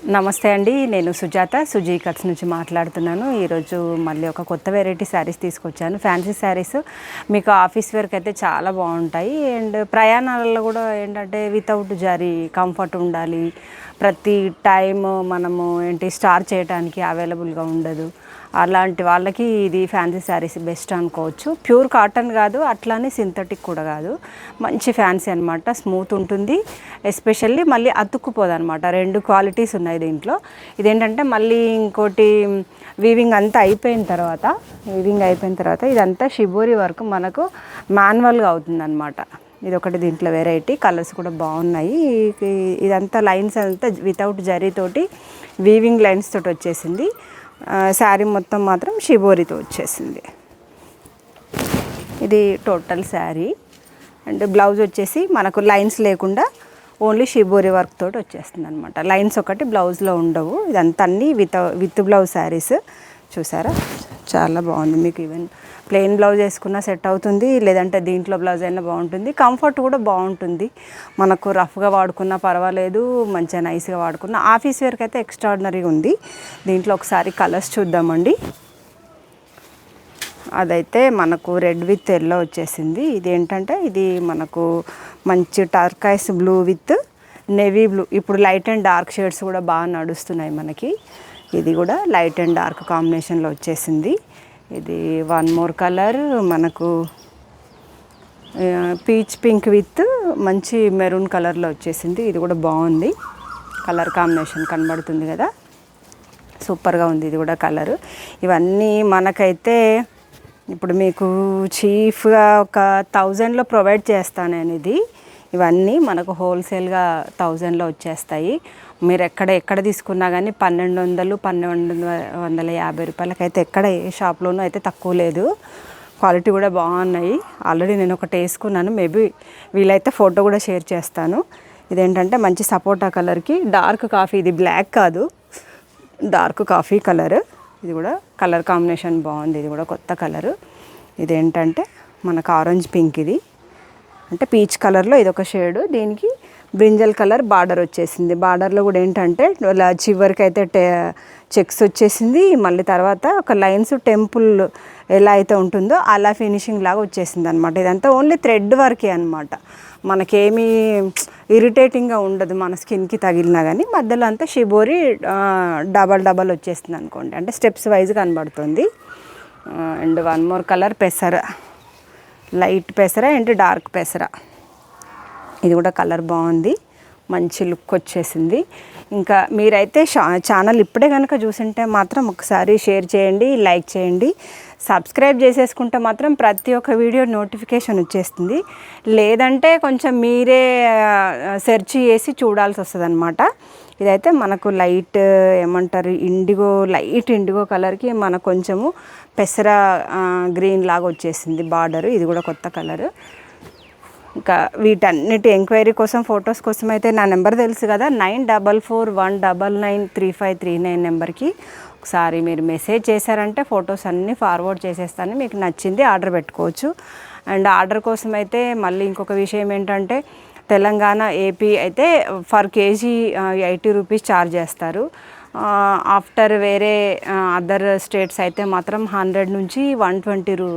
నమస్తే అండి, నేను సుజాత సుజీ కట్స్ నుంచి మాట్లాడుతున్నాను. ఈరోజు మళ్ళీ ఒక కొత్త వెరైటీ శారీస్ తీసుకొచ్చాను. ఫ్యాన్సీ శారీస్ మీకు ఆఫీస్ వేర్కి అయితే చాలా బాగుంటాయి. అండ్ ప్రయాణాలలో కూడా ఏంటంటే వితౌట్ జరీ కంఫర్ట్ ఉండాలి. ప్రతి టైం మనము స్టార్ చేయడానికి అవైలబుల్గా ఉండదు. అలాంటి వాళ్ళకి ఇది ఫ్యాన్సీ శారీస్ బెస్ట్ అనుకోవచ్చు. ప్యూర్ కాటన్ కాదు, అట్లానే సింథటిక్ కూడా కాదు, మంచి ఫ్యాన్సీ అనమాట. స్మూత్ ఉంటుంది, ఎస్పెషల్లీ మళ్ళీ అతుక్కుపోదు అనమాట. రెండు క్వాలిటీస్ ఉన్నాయి దీంట్లో. ఇదేంటంటే మళ్ళీ ఇంకోటి వీవింగ్ అంతా అయిపోయిన తర్వాత ఇదంతా షిబోరి వర్క్ మనకు మాన్యువల్గా అవుతుంది అనమాట. ఇది ఒకటి దీంట్లో వెరైటీ. కలర్స్ కూడా బాగున్నాయి. ఇదంతా లైన్స్ అంతా వితౌట్ జరీతోటి వీవింగ్ లైన్స్ తోటి వచ్చేసింది. శారీ మొత్తం మాత్రం షిబోరితో వచ్చేసింది. ఇది టోటల్ శారీ. అండ్ బ్లౌజ్ వచ్చేసి మనకు లైన్స్ లేకుండా ఓన్లీ షిబోరి వర్క్ తోటి వచ్చేస్తుంది అనమాట. లైన్స్ ఒకటి బ్లౌజ్లో ఉండవు. ఇదంతా అన్నీ విత్ బ్లౌజ్ శారీస్. చూసారా, చాలా బాగుంది. మీకు ఈవెన్ ప్లెయిన్ బ్లౌజ్ వేసుకున్నా సెట్ అవుతుంది, లేదంటే దీంట్లో బ్లౌజ్ అయినా బాగుంటుంది. కంఫర్ట్ కూడా బాగుంటుంది. మనకు రఫ్గా వాడుకున్నా పర్వాలేదు, మంచిగా నైస్గా వాడుకున్నా. ఆఫీస్ వేర్కి అయితే ఎక్స్ట్రాడినరీగా ఉంది. దీంట్లో ఒకసారి కలర్స్ చూద్దామండి. అదైతే మనకు రెడ్ విత్ ఎల్లో వచ్చేసింది. ఇదేంటంటే ఇది మనకు మంచి టర్కైస్ బ్లూ విత్ నేవీ బ్లూ. ఇప్పుడు లైట్ అండ్ డార్క్ షేడ్స్ కూడా బాగా నడుస్తున్నాయి మనకి. ఇది కూడా లైట్ అండ్ డార్క్ కాంబినేషన్లో వచ్చేసింది. ఇది వన్ మోర్ కలర్ మనకు పీచ్ పింక్ విత్ మంచి మెరూన్ కలర్లో వచ్చేసింది. ఇది కూడా బాగుంది. కలర్ కాంబినేషన్ కనబడుతుంది కదా, సూపర్గా ఉంది. ఇది కూడా కలరు. ఇవన్నీ మనకైతే ఇప్పుడు మీకు చీఫ్గా ఒక 1000లో ప్రొవైడ్ చేస్తాను నేను. ఇవన్నీ మనకు హోల్సేల్గా 1000లో వచ్చేస్తాయి. మీరు ఎక్కడ తీసుకున్నా కానీ 1200-1250 రూపాయలకైతే ఎక్కడ ఏ షాప్లోనూ అయితే తక్కువ లేదు. క్వాలిటీ కూడా బాగున్నాయి. ఆల్రెడీ నేను ఒకటి వేసుకున్నాను, మేబీ వీలైతే ఫోటో కూడా షేర్ చేస్తాను. ఇదేంటంటే మంచి సపోటా కలర్కి డార్క్ కాఫీ, ఇది బ్లాక్ కాదు, డార్క్ కాఫీ కలర్. ఇది కూడా కలర్ కాంబినేషన్ బాగుంది. ఇది కూడా కొత్త కలరు. ఇదేంటంటే మనకు ఆరెంజ్ పింక్, ఇది అంటే పీచ్ కలర్లో ఇదొక షేడు. దీనికి బ్రింజల్ కలర్ బార్డర్ వచ్చేసింది. బార్డర్లో కూడా ఏంటంటే చివరికి అయితే చెక్స్ వచ్చేసింది. మళ్ళీ తర్వాత ఒక లైన్స్ టెంపుల్ ఎలా అయితే ఉంటుందో అలా ఫినిషింగ్ లాగా వచ్చేసింది అనమాట. ఇదంతా ఓన్లీ థ్రెడ్ వర్కే అనమాట. మనకేమీ ఇరిటేటింగ్గా ఉండదు మన స్కిన్కి తగిలినా కానీ. మధ్యలో అంతా షిబోరి డబల్ వచ్చేస్తుంది అనుకోండి, అంటే స్టెప్స్ వైజ్ కనబడుతుంది. అండ్ వన్ మోర్ కలర్ పెసర, లైట్ పెసర అండ్ డార్క్ పెసర. ఇది కూడా కలర్ బాగుంది, మంచి లుక్ వచ్చేసింది. ఇంకా మీరైతే ఛానల్ ఇప్పుడే కనుక చూసింటే మాత్రం ఒకసారి షేర్ చేయండి, లైక్ చేయండి, సబ్స్క్రైబ్ చేసేసుకుంటే మాత్రం ప్రతి ఒక్క వీడియో నోటిఫికేషన్ వచ్చేస్తుంది. లేదంటే కొంచెం మీరే సెర్చ్ చేసి చూడాల్సి వస్తుంది అనమాట. ఇదైతే మనకు లైట్ ఏమంటారు లైట్ ఇండిగో కలర్కి మనకు కొంచెము పెసర గ్రీన్ లాగా వచ్చేసింది బార్డరు. ఇది కూడా కొత్త కలరు. ఇంకా వీటన్నిటి ఎంక్వైరీ కోసం, ఫొటోస్ కోసం అయితే నా నెంబర్ తెలుసు కదా, 9441993539 నెంబర్కి ఒకసారి మీరు మెసేజ్ చేశారంటే ఫొటోస్ అన్నీ ఫార్వర్డ్ చేసేస్తాను. మీకు నచ్చింది ఆర్డర్ పెట్టుకోవచ్చు. అండ్ ఆర్డర్ కోసం అయితే మళ్ళీ ఇంకొక విషయం ఏంటంటే, తెలంగాణ ఏపీ అయితే ఫర్ కేజీ 80 రూపీస్ ఛార్జ్ చేస్తారు. ఆఫ్టర్ వేరే అదర్ స్టేట్స్ అయితే మాత్రం 100 నుంచి 120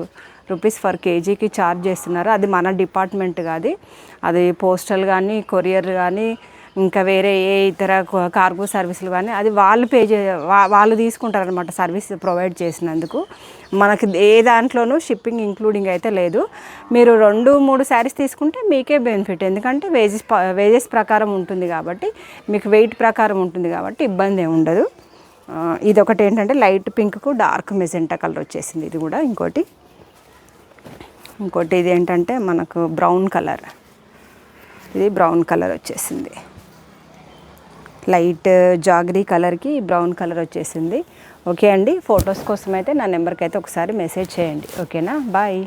రూపీస్ ఫర్ కేజీకి ఛార్జ్ చేస్తున్నారు. అది మన డిపార్ట్మెంట్ కాదు, అది పోస్టల్ కానీ కొరియర్ కానీ ఇంకా వేరే ఏ ఇతర కార్గో సర్వీసులు కానీ అది వాళ్ళు వాళ్ళు తీసుకుంటారనమాట సర్వీస్ ప్రొవైడ్ చేసినందుకు. మనకి ఏ దాంట్లోనూ షిప్పింగ్ ఇంక్లూడింగ్ అయితే లేదు. మీరు 2-3 శారీస్ తీసుకుంటే మీకే బెనిఫిట్, ఎందుకంటే వేజెస్ ప్రకారం ఉంటుంది కాబట్టి, మీకు వెయిట్ ప్రకారం ఉంటుంది కాబట్టి ఇబ్బంది ఏమి ఉండదు. ఇదొకటి ఏంటంటే లైట్ పింక్కు డార్క్ మెజెంటా కలర్ వచ్చేసింది. ఇది కూడా ఇంకోటి ఇది ఏంటంటే మనకు బ్రౌన్ కలర్, ఇది బ్రౌన్ కలర్ వచ్చేసింది. లైట్ జాగరీ కలర్కి బ్రౌన్ కలర్ వచ్చేసింది. ఓకే అండి, ఫొటోస్ కోసం అయితే నా నెంబర్కి అయితే ఒకసారి మెసేజ్ చేయండి. ఓకేనా, బాయ్.